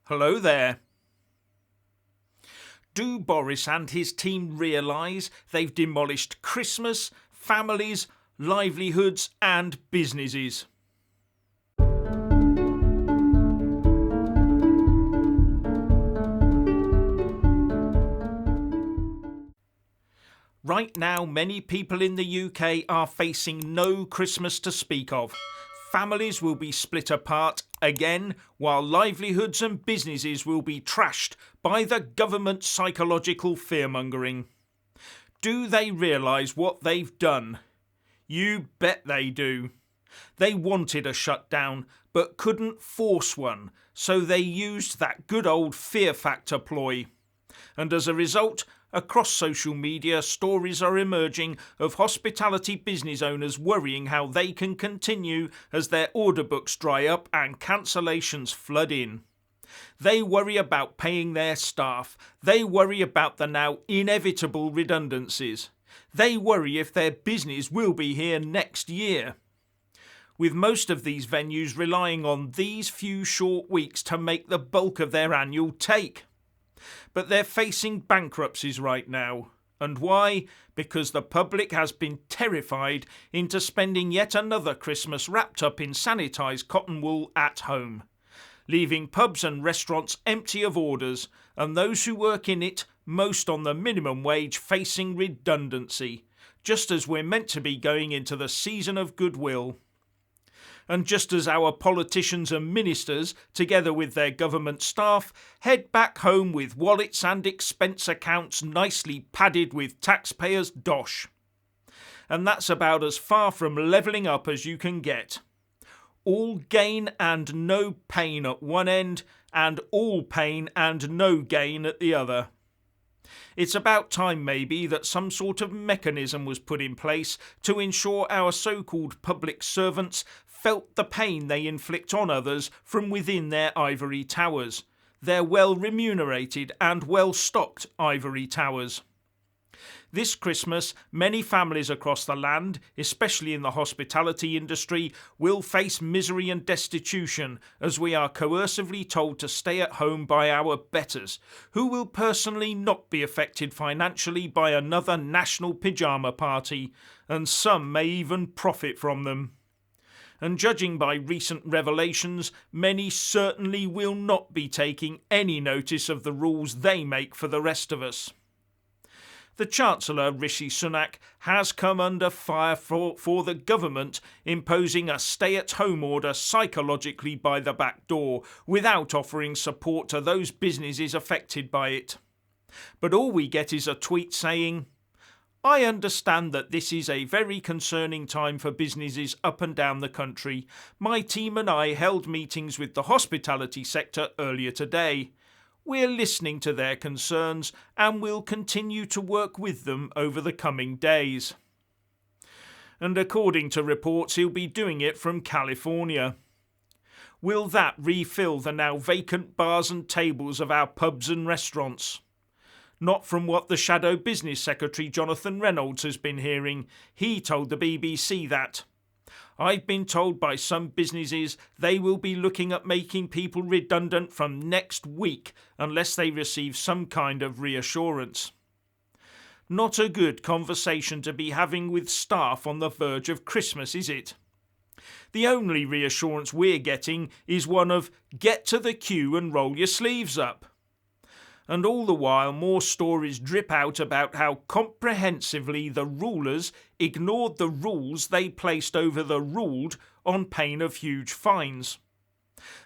Hello there. Do Boris and his team realise they've demolished Christmas, families, livelihoods and businesses? Right now, many people in the UK are facing no Christmas to speak of. Families will be split apart again, while livelihoods and businesses will be trashed by the government's psychological fear-mongering. Do they realise what they've done? You bet they do. They wanted a shutdown, but couldn't force one, so they used that good old fear factor ploy. And as a result, across social media, stories are emerging of hospitality business owners worrying how they can continue as their order books dry up and cancellations flood in. They worry about paying their staff. They worry about the now inevitable redundancies. They worry if their business will be here next year. With most of these venues relying on these few short weeks to make the bulk of their annual take. But they're facing bankruptcies right now. And why? Because the public has been terrified into spending yet another Christmas wrapped up in sanitised cotton wool at home, leaving pubs and restaurants empty of orders, and those who work in it, most on the minimum wage, facing redundancy, just as we're meant to be going into the season of goodwill. And just as our politicians and ministers, together with their government staff, head back home with wallets and expense accounts nicely padded with taxpayers' dosh. And that's about as far from levelling up as you can get. All gain and no pain at one end, and all pain and no gain at the other. It's about time maybe that some sort of mechanism was put in place to ensure our so-called public servants felt the pain they inflict on others from within their ivory towers, their well-remunerated and well-stocked ivory towers. This Christmas, many families across the land, especially in the hospitality industry, will face misery and destitution as we are coercively told to stay at home by our betters, who will personally not be affected financially by another national pyjama party, and some may even profit from them. And judging by recent revelations, many certainly will not be taking any notice of the rules they make for the rest of us. The Chancellor, Rishi Sunak, has come under fire for the government imposing a stay-at-home order psychologically by the back door without offering support to those businesses affected by it. But all we get is a tweet saying, "I understand that this is a very concerning time for businesses up and down the country. My team and I held meetings with the hospitality sector earlier today. We're listening to their concerns and will continue to work with them over the coming days." And according to reports, he'll be doing it from California. Will that refill the now vacant bars and tables of our pubs and restaurants? Not from what the Shadow Business Secretary Jonathan Reynolds has been hearing. He told the BBC that, "I've been told by some businesses they will be looking at making people redundant from next week unless they receive some kind of reassurance." Not a good conversation to be having with staff on the verge of Christmas, is it? The only reassurance we're getting is one of "get to the queue and roll your sleeves up." And all the while more stories drip out about how comprehensively the rulers ignored the rules they placed over the ruled on pain of huge fines.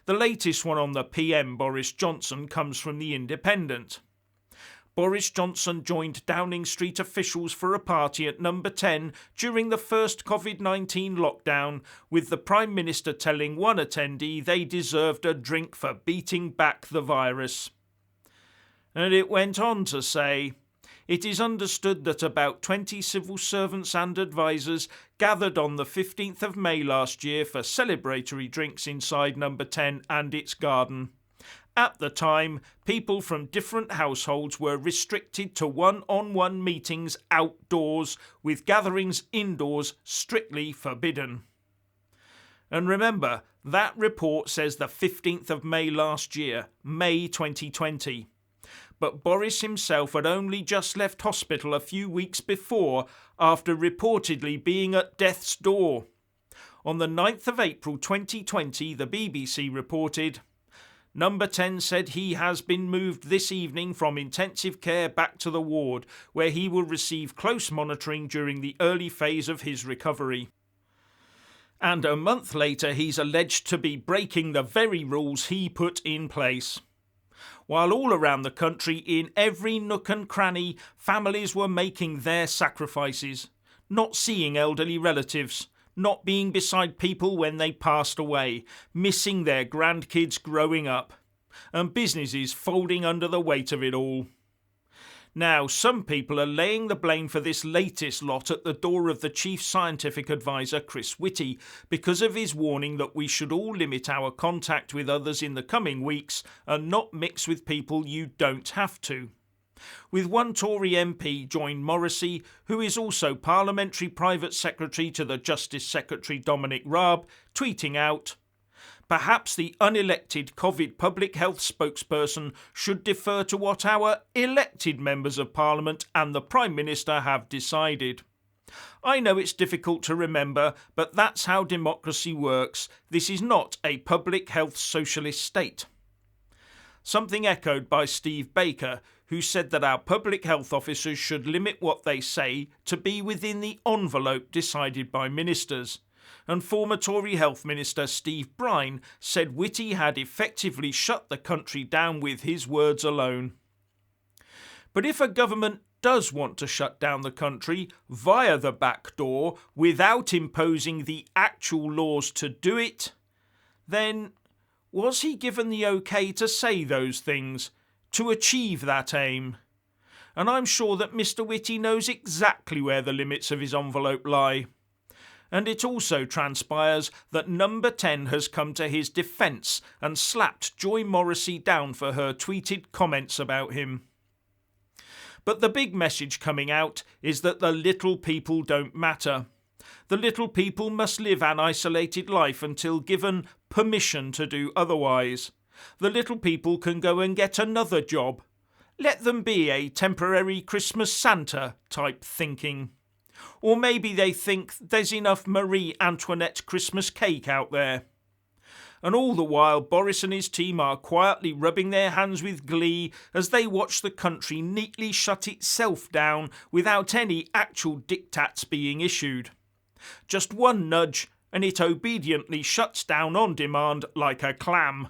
The latest one on the PM, Boris Johnson, comes from The Independent. Boris Johnson joined Downing Street officials for a party at number 10 during the first COVID-19 lockdown, with the Prime Minister telling one attendee they deserved a drink for beating back the virus. And it went on to say, "It is understood that about 20 civil servants and advisers gathered on the 15th of May last year for celebratory drinks inside number 10 and its garden. At the time, people from different households were restricted to one-on-one meetings outdoors, with gatherings indoors strictly forbidden." And remember, that report says the 15th of May last year, May 2020. But Boris himself had only just left hospital a few weeks before after reportedly being at death's door. On the 9th of April 2020, the BBC reported, Number 10 said he has been moved this evening from intensive care back to the ward, where he will receive close monitoring during the early phase of his recovery. And a month later, he's alleged to be breaking the very rules he put in place. While all around the country, in every nook and cranny, families were making their sacrifices, not seeing elderly relatives, not being beside people when they passed away, missing their grandkids growing up, and businesses folding under the weight of it all. Now, some people are laying the blame for this latest lot at the door of the Chief Scientific Advisor Chris Whitty because of his warning that we should all limit our contact with others in the coming weeks and not mix with people you don't have to. With one Tory MP joined Morrissey, who is also Parliamentary Private Secretary to the Justice Secretary Dominic Raab, tweeting out, Perhaps the unelected COVID public health spokesperson should defer to what our elected members of Parliament and the Prime Minister have decided. I know it's difficult to remember, but that's how democracy works. This is not a public health socialist state. Something echoed by Steve Baker, who said that our public health officers should limit what they say to be within the envelope decided by ministers. And former Tory Health Minister Steve Brine said Whitty had effectively shut the country down with his words alone. But if a government does want to shut down the country via the back door without imposing the actual laws to do it, then was he given the okay to say those things, to achieve that aim? And I'm sure that Mr. Whitty knows exactly where the limits of his envelope lie. And it also transpires that Number 10 has come to his defence and slapped Joy Morrissey down for her tweeted comments about him. But the big message coming out is that the little people don't matter. The little people must live an isolated life until given permission to do otherwise. The little people can go and get another job. Let them be a temporary Christmas Santa type thinking. Or maybe they think there's enough Marie Antoinette Christmas cake out there. And all the while Boris and his team are quietly rubbing their hands with glee as they watch the country neatly shut itself down without any actual diktats being issued. Just one nudge and it obediently shuts down on demand like a clam.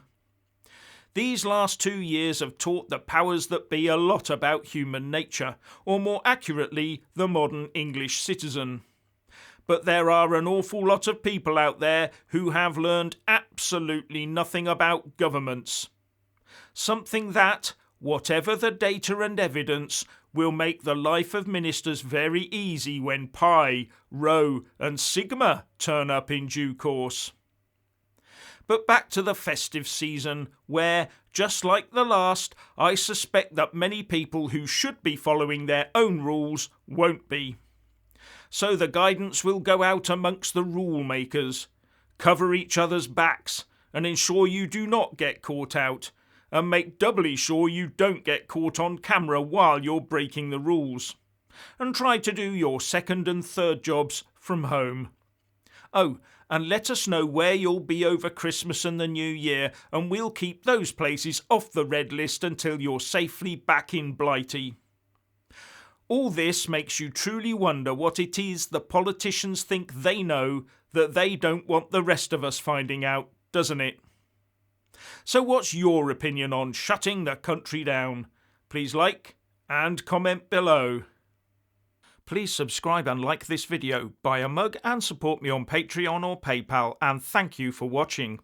These last 2 years have taught the powers that be a lot about human nature, or more accurately, the modern English citizen. But there are an awful lot of people out there who have learned absolutely nothing about governments. Something that, whatever the data and evidence, will make the life of ministers very easy when Pi, Rho and Sigma turn up in due course. But back to the festive season, where, just like the last, I suspect that many people who should be following their own rules won't be. So the guidance will go out amongst the rule makers. Cover each other's backs and ensure you do not get caught out, and make doubly sure you don't get caught on camera while you're breaking the rules. And try to do your second and third jobs from home. Oh, and let us know where you'll be over Christmas and the New Year, and we'll keep those places off the red list until you're safely back in Blighty. All this makes you truly wonder what it is the politicians think they know that they don't want the rest of us finding out, doesn't it? So what's your opinion on shutting the country down? Please like and comment below. Please subscribe and like this video, buy a mug and support me on Patreon or PayPal, and thank you for watching.